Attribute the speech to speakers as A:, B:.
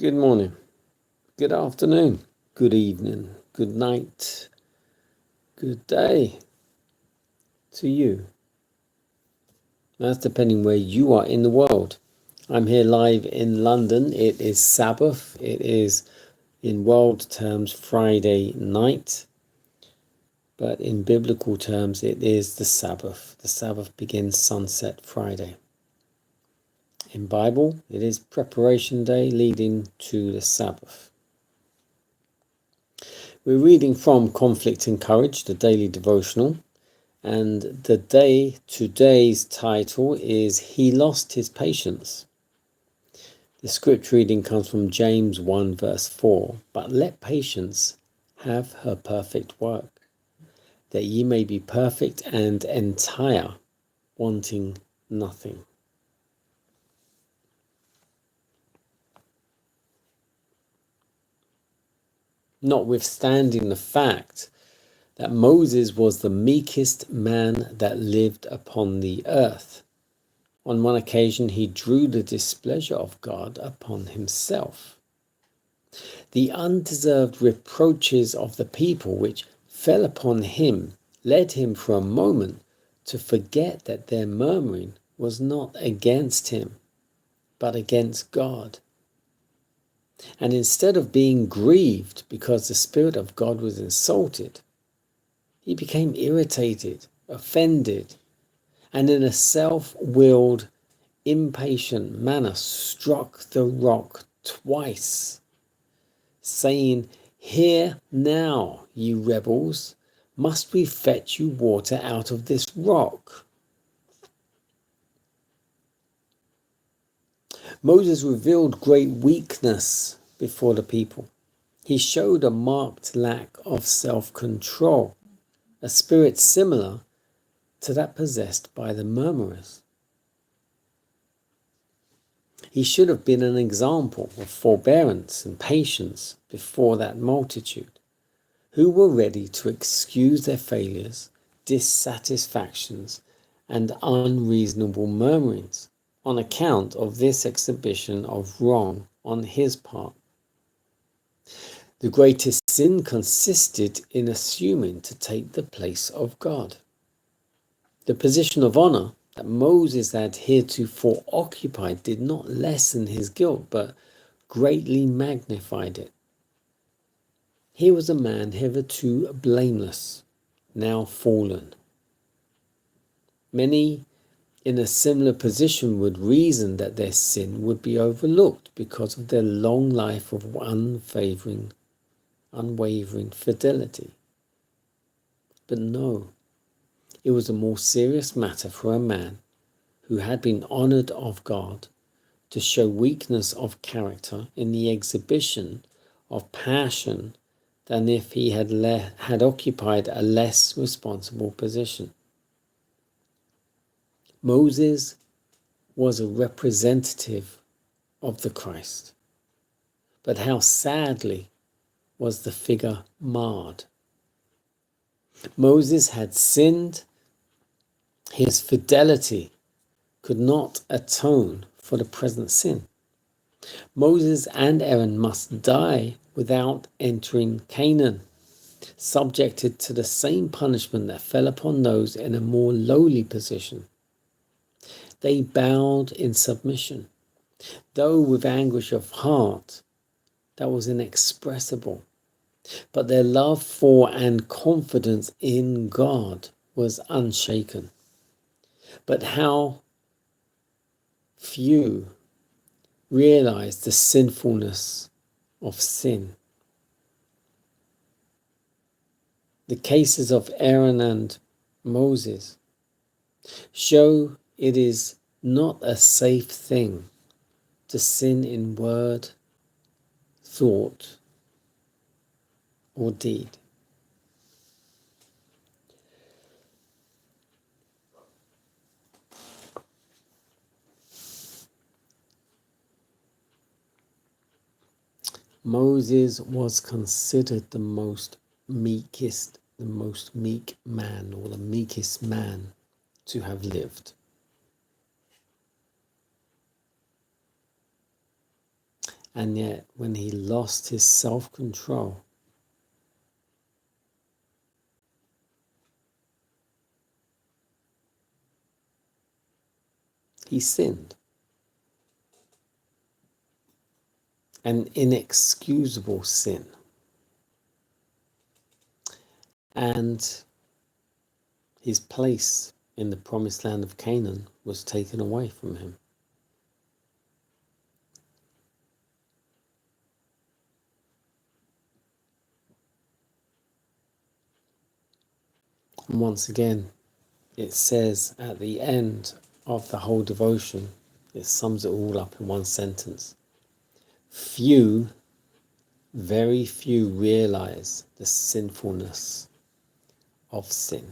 A: Good morning, good afternoon, good evening, good night, good day to you. That's depending where you are in the world. I'm here live in London. It is Sabbath. It is, in world terms, Friday night. But in biblical terms, it is the Sabbath. The Sabbath begins sunset Friday. In Bible, it is preparation day leading to the Sabbath. We're reading from Conflict and Courage, the daily devotional, and today's title is He Lost His Patience. The scripture reading comes from James 1 verse 4. But let patience have her perfect work, that ye may be perfect and entire, wanting nothing. Notwithstanding the fact that Moses was the meekest man that lived upon the earth, on one occasion he drew the displeasure of God upon himself. The undeserved reproaches of the people which fell upon him led him for a moment to forget that their murmuring was not against him, but against God. And instead of being grieved because the Spirit of God was insulted, he became irritated, offended, and in a self-willed, impatient manner struck the rock twice, saying, Here now, you rebels, must we fetch you water out of this rock? Moses revealed great weakness before the people. He showed a marked lack of self-control, a spirit similar to that possessed by the murmurers. He should have been an example of forbearance and patience before that multitude, who were ready to excuse their failures, dissatisfactions, and unreasonable murmurings on account of this exhibition of wrong on his part. The greatest sin consisted in assuming to take the place of God. The position of honor that Moses had heretofore occupied did not lessen his guilt, but greatly magnified it. Here was a man hitherto blameless, now fallen. Many in a similar position would reason that their sin would be overlooked because of their long life of unwavering fidelity. But no, it was a more serious matter for a man who had been honored of God to show weakness of character in the exhibition of passion than if he had occupied a less responsible position. Moses was a representative of the Christ, but how sadly was the figure marred. Moses had sinned. His fidelity could not atone for the present sin. Moses and Aaron must die without entering Canaan, subjected to the same punishment that fell upon those in a more lowly position. They bowed in submission, though with anguish of heart that was inexpressible. But their love for and confidence in God was unshaken. But how few realized the sinfulness of sin. The cases of Aaron and Moses show it is not a safe thing to sin in word, thought, or deed. Moses was considered the most meek man, or the meekest man to have lived. And yet, when he lost his self-control, he sinned. An inexcusable sin. And his place in the promised land of Canaan was taken away from him. And once again, it says at the end of the whole devotion, it sums it all up in one sentence. Few, very few realize the sinfulness of sin.